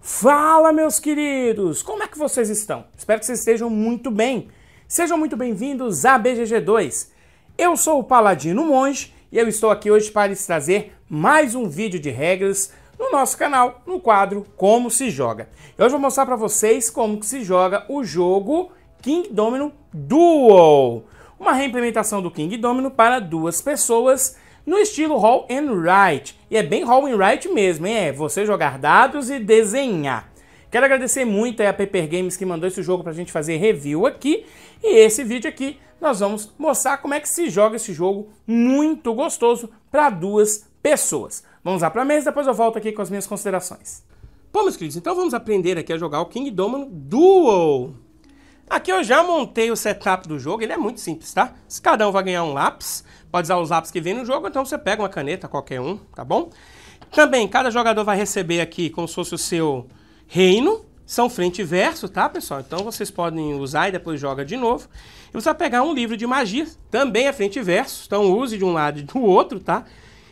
Fala, meus queridos! Como é que vocês estão? Espero que vocês estejam muito bem. Sejam muito bem-vindos a BGG2. Eu sou o Paladino Monge e eu estou aqui hoje para lhes trazer mais um vídeo de regras no nosso canal, no quadro Como se Joga. E hoje eu vou mostrar para vocês como que se joga o jogo King Domino Duel. Uma reimplementação do King Domino para duas pessoas no estilo Roll and Write. E é bem Roll and Write mesmo, hein? É você jogar dados e desenhar. Quero agradecer muito a Paper Games que mandou esse jogo pra gente fazer review aqui. E esse vídeo aqui nós vamos mostrar como é que se joga esse jogo muito gostoso para duas pessoas. Vamos lá pra mesa, depois eu volto aqui com as minhas considerações. Bom, meus queridos, então vamos aprender aqui a jogar o King Domino Duel. Aqui eu já montei o setup do jogo, ele é muito simples, tá? Cada um vai ganhar um lápis, pode usar os lápis que vem no jogo, então você pega uma caneta, qualquer um, tá bom? Também, cada jogador vai receber aqui como se fosse o seu reino, são frente e verso, tá, pessoal? Então vocês podem usar e depois joga de novo. E você vai pegar um livro de magia, também é frente e verso, então use de um lado e do outro, tá?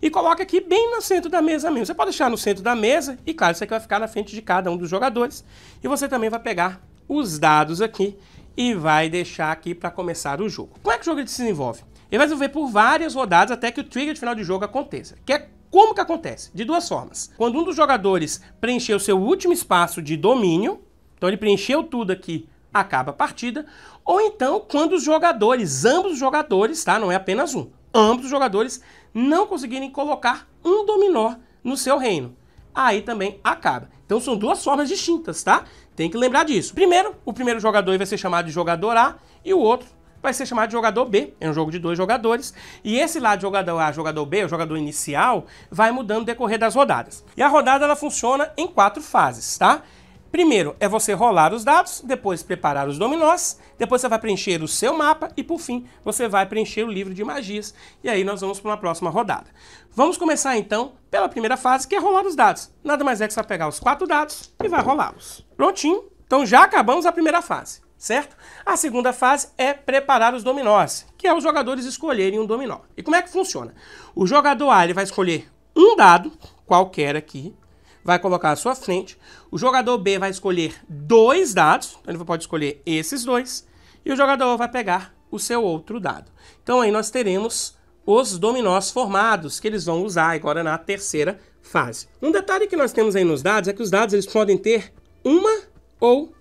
E coloca aqui bem no centro da mesa mesmo. Você pode deixar no centro da mesa e, claro, isso aqui vai ficar na frente de cada um dos jogadores. E você também vai pegar os dados aqui e vai deixar aqui para começar o jogo. Como é que o jogo se desenvolve? Ele vai desenvolver por várias rodadas até que o trigger de final de jogo aconteça. Que é como que acontece? De duas formas. Quando um dos jogadores preencher o seu último espaço de domínio, então ele preencheu tudo aqui, acaba a partida. Ou então, quando os jogadores, ambos os jogadores, tá? Não é apenas um, ambos os jogadores não conseguirem colocar um dominó no seu reino. Aí também acaba. Então são duas formas distintas, tá? Tem que lembrar disso. Primeiro, o primeiro jogador vai ser chamado de jogador A e o outro vai ser chamado de jogador B. É um jogo de dois jogadores. E esse lá de jogador A, jogador B, o jogador inicial, vai mudando no decorrer das rodadas. E a rodada ela funciona em 4 fases, tá? Primeiro é você rolar os dados, depois preparar os dominós, depois você vai preencher o seu mapa e, por fim, você vai preencher o livro de magias. E aí nós vamos para uma próxima rodada. Vamos começar, então, pela primeira fase, que é rolar os dados. Nada mais é que você vai pegar os 4 dados e vai rolá-los. Prontinho. Então já acabamos a primeira fase, certo? A segunda fase é preparar os dominós, que é os jogadores escolherem um dominó. E como é que funciona? O jogador A ele vai escolher um dado, qualquer aqui, vai colocar à sua frente. O jogador B vai escolher 2 dados, então ele pode escolher esses 2, e o jogador A vai pegar o seu outro dado. Então aí nós teremos os dominós formados, que eles vão usar agora na terceira fase. Um detalhe que nós temos aí nos dados é que os dados eles podem ter uma ou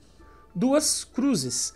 2 cruzes.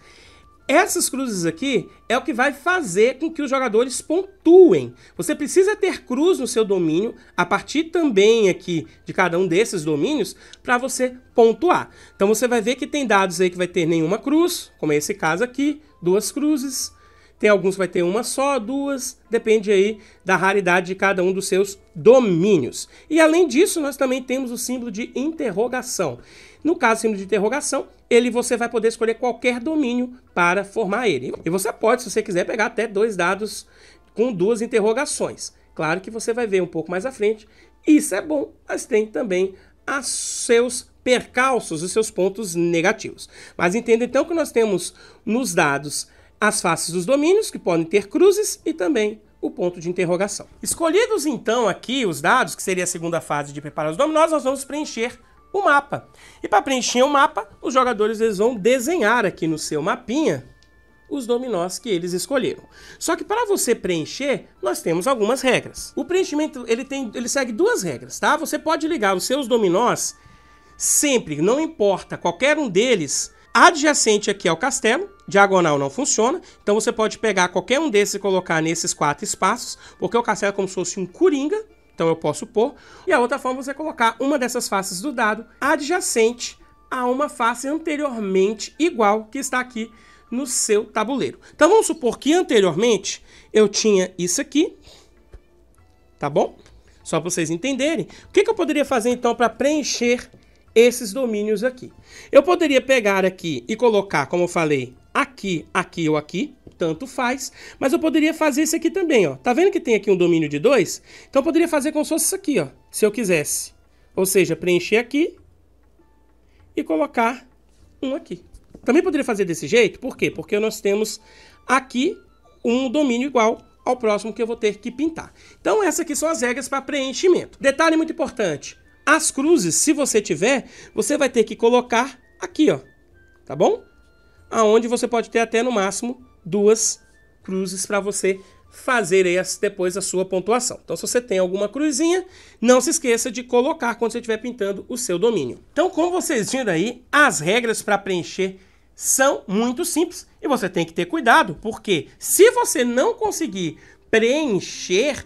Essas cruzes aqui é o que vai fazer com que os jogadores pontuem. Você precisa ter cruz no seu domínio, a partir também aqui de cada um desses domínios, para você pontuar. Então você vai ver que tem dados aí que vai ter nenhuma cruz, como é esse caso aqui, 2 cruzes. Tem alguns que vai ter uma só, 2, depende aí da raridade de cada um dos seus domínios. E além disso, nós também temos o símbolo de interrogação. No caso do símbolo de interrogação, você vai poder escolher qualquer domínio para formar ele. E você pode, se você quiser, pegar até 2 dados com 2 interrogações. Claro que você vai ver um pouco mais à frente. Isso é bom, mas tem também os seus percalços, os seus pontos negativos. Mas entenda então que nós temos nos dados as faces dos domínios, que podem ter cruzes, e também o ponto de interrogação. Escolhidos então aqui os dados, que seria a segunda fase de preparar os dominós, nós vamos preencher o mapa. E para preencher o mapa, os jogadores eles vão desenhar aqui no seu mapinha os dominós que eles escolheram. Só que para você preencher, nós temos algumas regras. O preenchimento ele segue 2 regras, tá? Você pode ligar os seus dominós sempre, não importa qualquer um deles, adjacente aqui ao castelo. Diagonal não funciona, então você pode pegar qualquer um desses e colocar nesses 4 espaços, porque o castelo é como se fosse um coringa, então eu posso pôr. E a outra forma é você colocar uma dessas faces do dado adjacente a uma face anteriormente igual que está aqui no seu tabuleiro. Então vamos supor que anteriormente eu tinha isso aqui, tá bom? Só para vocês entenderem. O que eu poderia fazer então para preencher esses domínios aqui? Eu poderia pegar aqui e colocar, como eu falei, aqui, aqui ou aqui, tanto faz, mas eu poderia fazer isso aqui também, ó. Tá vendo que tem aqui um domínio de 2? Então eu poderia fazer como se fosse isso aqui, ó, se eu quisesse. Ou seja, preencher aqui e colocar um aqui. Também poderia fazer desse jeito, por quê? Porque nós temos aqui um domínio igual ao próximo que eu vou ter que pintar. Então essas aqui são as regras para preenchimento. Detalhe muito importante. As cruzes, se você tiver, você vai ter que colocar aqui, ó, tá bom? Aonde você pode ter até no máximo 2 cruzes para você fazer depois a sua pontuação. Então, se você tem alguma cruzinha, não se esqueça de colocar quando você estiver pintando o seu domínio. Então, como vocês viram aí, as regras para preencher são muito simples e você tem que ter cuidado, porque se você não conseguir preencher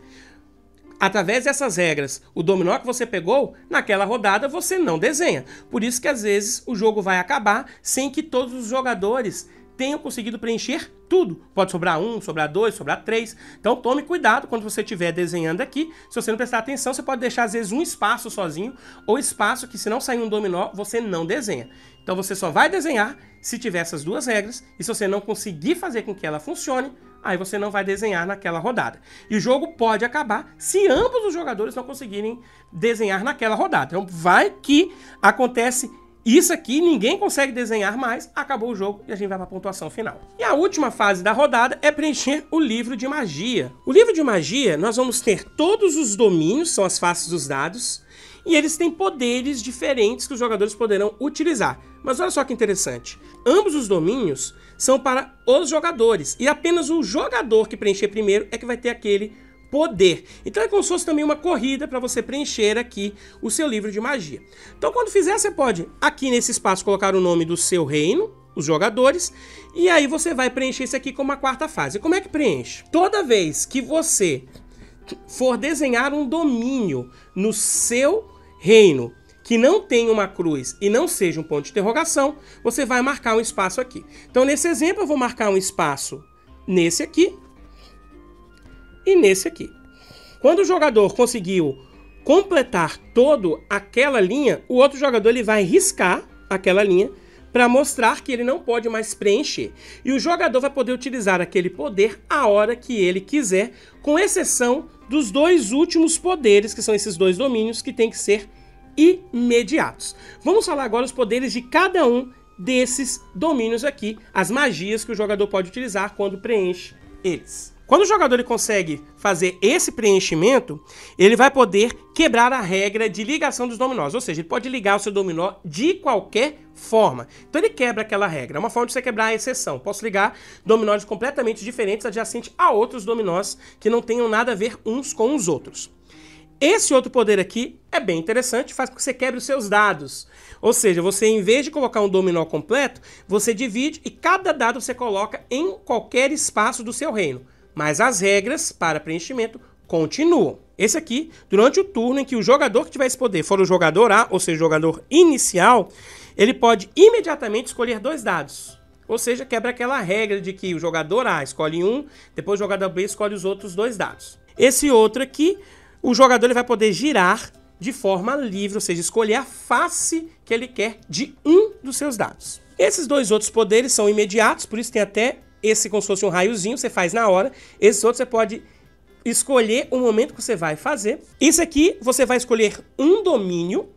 através dessas regras o dominó que você pegou, naquela rodada você não desenha. Por isso que às vezes o jogo vai acabar sem que todos os jogadores tenham conseguido preencher tudo. Pode sobrar 1, sobrar 2, sobrar 3. Então tome cuidado quando você estiver desenhando aqui. Se você não prestar atenção, você pode deixar às vezes um espaço sozinho, ou espaço que se não sair um dominó, você não desenha. Então você só vai desenhar se tiver essas 2 regras, e se você não conseguir fazer com que ela funcione, aí você não vai desenhar naquela rodada. E o jogo pode acabar se ambos os jogadores não conseguirem desenhar naquela rodada. Então vai que acontece isso aqui, ninguém consegue desenhar mais, acabou o jogo e a gente vai para a pontuação final. E a última fase da rodada é preencher o livro de magia. O livro de magia, nós vamos ter todos os domínios, são as faces dos dados, e eles têm poderes diferentes que os jogadores poderão utilizar. Mas olha só que interessante, ambos os domínios são para os jogadores, e apenas o jogador que preencher primeiro é que vai ter aquele poder. Então é como se fosse também uma corrida para você preencher aqui o seu livro de magia. Então quando fizer, você pode aqui nesse espaço colocar o nome do seu reino, os jogadores, e aí você vai preencher isso aqui como a 4ª fase. Como é que preenche? Toda vez que você for desenhar um domínio no seu reino que não tenha uma cruz e não seja um ponto de interrogação, você vai marcar um espaço aqui. Então nesse exemplo eu vou marcar um espaço nesse aqui e nesse aqui. Quando o jogador conseguiu completar toda aquela linha, o outro jogador ele vai riscar aquela linha para mostrar que ele não pode mais preencher. E o jogador vai poder utilizar aquele poder a hora que ele quiser, com exceção dos 2 últimos poderes, que são esses 2 domínios que tem que ser imediatos. Vamos falar agora os poderes de cada um desses domínios aqui, as magias que o jogador pode utilizar quando preenche eles. Quando o jogador ele consegue fazer esse preenchimento, ele vai poder quebrar a regra de ligação dos dominós, ou seja, ele pode ligar o seu dominó de qualquer forma. Então ele quebra aquela regra, é uma forma de você quebrar a exceção. Posso ligar dominós completamente diferentes, adjacentes a outros dominós que não tenham nada a ver uns com os outros. Esse outro poder aqui é bem interessante, faz com que você quebre os seus dados. Ou seja, você em vez de colocar um dominó completo, você divide e cada dado você coloca em qualquer espaço do seu reino. Mas as regras para preenchimento continuam. Esse aqui, durante o turno em que o jogador que tiver esse poder for o jogador A, ou seja, o jogador inicial, ele pode imediatamente escolher 2 dados. Ou seja, quebra aquela regra de que o jogador A escolhe um, depois o jogador B escolhe os outros 2 dados. Esse outro aqui, o jogador ele vai poder girar de forma livre, ou seja, escolher a face que ele quer de um dos seus dados. Esses 2 outros poderes são imediatos, por isso tem até esse como se fosse um raiozinho, você faz na hora. Esse outro você pode escolher o momento que você vai fazer. Isso aqui você vai escolher um domínio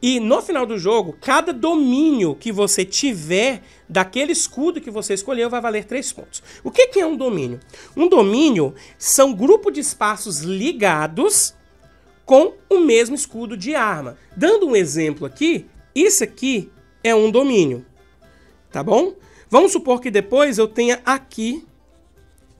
e no final do jogo, cada domínio que você tiver daquele escudo que você escolheu vai valer 3 pontos. O que é um domínio? Um domínio são grupo de espaços ligados com o mesmo escudo de arma. Dando um exemplo aqui, isso aqui é um domínio, tá bom? Vamos supor que depois eu tenha aqui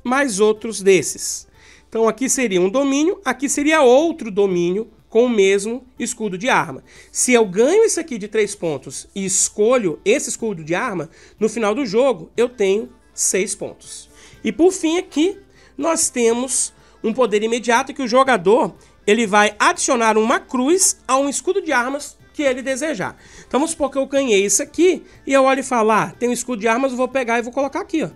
mais outros desses. Então aqui seria um domínio, aqui seria outro domínio com o mesmo escudo de arma. Se eu ganho esse aqui de 3 pontos e escolho esse escudo de arma, no final do jogo eu tenho 6 pontos. E por fim aqui nós temos um poder imediato que o jogador ele vai adicionar uma cruz a um escudo de armas que ele desejar. Então vamos supor que eu ganhei isso aqui e eu olho e falo, tem um escudo de armas, eu vou pegar e vou colocar aqui, ó.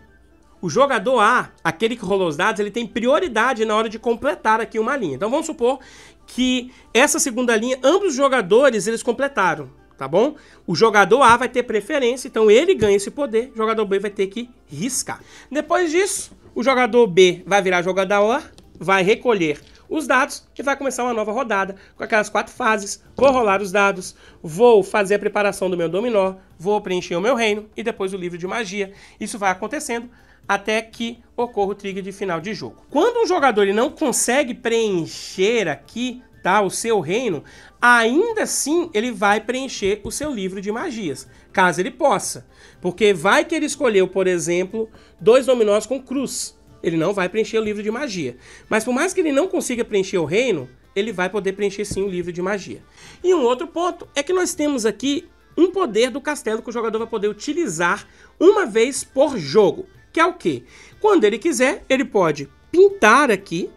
O jogador A, aquele que rolou os dados, ele tem prioridade na hora de completar aqui uma linha. Então vamos supor que essa segunda linha, ambos os jogadores, eles completaram, tá bom? O jogador A vai ter preferência, então ele ganha esse poder, o jogador B vai ter que riscar. Depois disso, o jogador B vai virar jogador A, vai recolher os dados e vai começar uma nova rodada com aquelas 4 fases. Vou rolar os dados, vou fazer a preparação do meu dominó, vou preencher o meu reino e depois o livro de magia. Isso vai acontecendo até que ocorra o trigger de final de jogo. Quando um jogador ele não consegue preencher aqui tá, o seu reino, ainda assim ele vai preencher o seu livro de magias, caso ele possa. Porque vai que ele escolheu, por exemplo, 2 dominós com cruz. Ele não vai preencher o livro de magia. Mas por mais que ele não consiga preencher o reino, ele vai poder preencher sim o livro de magia. E um outro ponto é que nós temos aqui um poder do castelo que o jogador vai poder utilizar uma vez por jogo. Que é o quê? Quando ele quiser, ele pode pintar aqui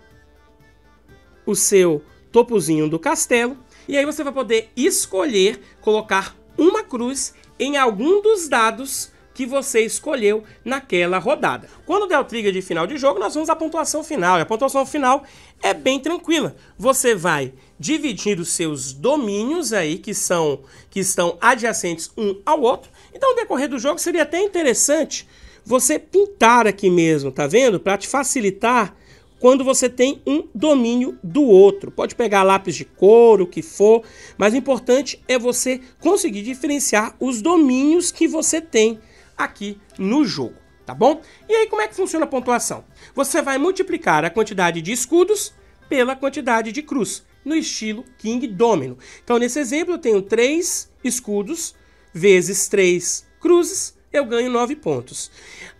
o seu topozinho do castelo. E aí você vai poder escolher colocar uma cruz em algum dos dados que você escolheu naquela rodada. Quando der o trigger de final de jogo, nós vamos à pontuação final. E a pontuação final é bem tranquila. Você vai dividir os seus domínios aí, que estão adjacentes um ao outro. Então, no decorrer do jogo, seria até interessante você pintar aqui mesmo, tá vendo? Para te facilitar quando você tem um domínio do outro. Pode pegar lápis de cor, o que for, mas o importante é você conseguir diferenciar os domínios que você tem aqui no jogo, tá bom? E aí como é que funciona a pontuação? Você vai multiplicar a quantidade de escudos pela quantidade de cruz, no estilo King Domino. Então nesse exemplo eu tenho 3 escudos vezes 3 cruzes, eu ganho 9 pontos.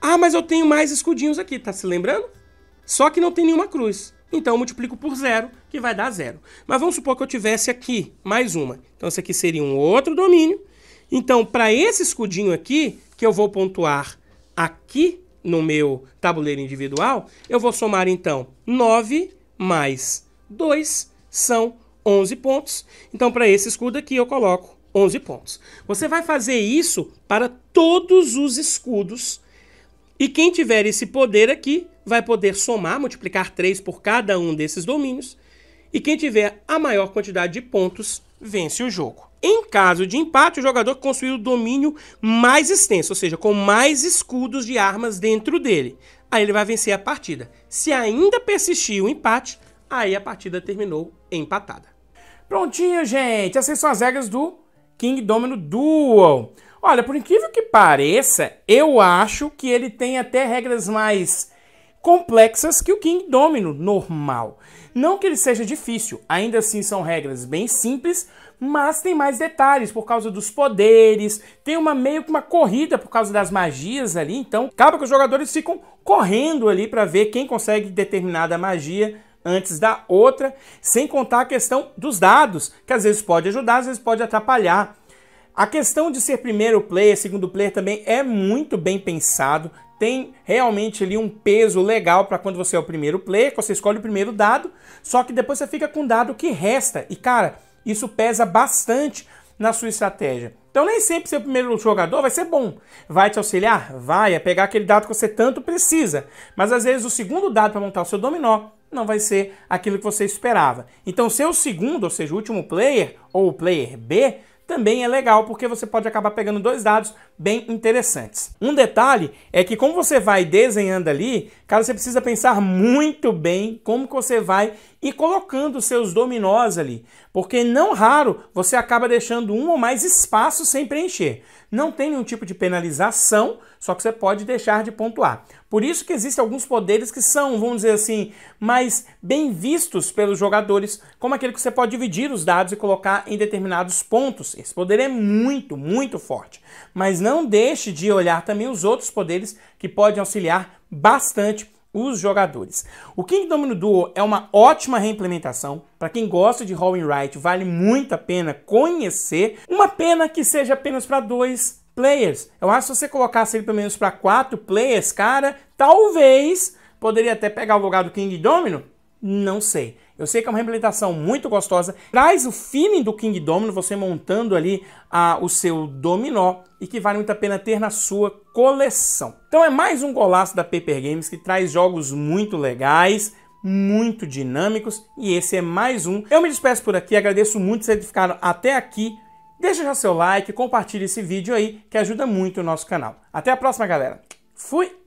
Ah, mas eu tenho mais escudinhos aqui, tá se lembrando? Só que não tem nenhuma cruz. Então eu multiplico por 0, que vai dar 0. Mas vamos supor que eu tivesse aqui mais uma. Então esse aqui seria um outro domínio. Então para esse escudinho aqui, que eu vou pontuar aqui no meu tabuleiro individual, eu vou somar então 9 mais 2 são 11 pontos. Então para esse escudo aqui eu coloco 11 pontos. Você vai fazer isso para todos os escudos. E quem tiver esse poder aqui vai poder somar, multiplicar 3 por cada um desses domínios. E quem tiver a maior quantidade de pontos vence o jogo. Em caso de empate, o jogador construiu o domínio mais extenso, ou seja, com mais escudos de armas dentro dele. Aí ele vai vencer a partida. Se ainda persistir o empate, aí a partida terminou empatada. Prontinho, gente. Essas são as regras do King Domino Duel. Olha, por incrível que pareça, eu acho que ele tem até regras mais complexas que o King Domino normal. Não que ele seja difícil, ainda assim são regras bem simples, mas tem mais detalhes por causa dos poderes, tem meio que uma corrida por causa das magias ali, então acaba que os jogadores ficam correndo ali para ver quem consegue determinada magia antes da outra, sem contar a questão dos dados, que às vezes pode ajudar, às vezes pode atrapalhar. A questão de ser primeiro player, segundo player também é muito bem pensado. Tem realmente ali um peso legal para quando você é o primeiro player, que você escolhe o primeiro dado, só que depois você fica com o dado que resta. E cara, isso pesa bastante na sua estratégia. Então nem sempre ser o primeiro jogador vai ser bom. Vai te auxiliar? Vai, é pegar aquele dado que você tanto precisa. Mas às vezes o segundo dado para montar o seu dominó não vai ser aquilo que você esperava. Então ser o segundo, ou seja, o último player, ou o player B, também é legal, porque você pode acabar pegando 2 dados bem interessantes. Um detalhe é que como você vai desenhando ali, cara, você precisa pensar muito bem como que você vai ir colocando os seus dominós ali, porque não raro você acaba deixando um ou mais espaços sem preencher. Não tem nenhum tipo de penalização, só que você pode deixar de pontuar. Por isso que existem alguns poderes que são, vamos dizer assim, mais bem vistos pelos jogadores, como aquele que você pode dividir os dados e colocar em determinados pontos. Esse poder é muito, muito forte. Mas não deixe de olhar também os outros poderes que podem auxiliar bastante os jogadores. O King Domino Duel é uma ótima reimplementação. Para quem gosta de Roll and Write, vale muito a pena conhecer. Uma pena que seja apenas para 2 players. Eu acho que se você colocasse ele pelo menos para 4 players, cara, talvez poderia até pegar o lugar do King Domino. Não sei. Eu sei que é uma reimplementação muito gostosa. Traz o feeling do King Domino, você montando ali o seu dominó, e que vale muito a pena ter na sua coleção. Então é mais um golaço da Paper Games, que traz jogos muito legais, muito dinâmicos, e esse é mais um. Eu me despeço por aqui, agradeço muito vocês ficaram até aqui. Deixa já seu like, compartilhe esse vídeo aí, que ajuda muito o nosso canal. Até a próxima, galera. Fui!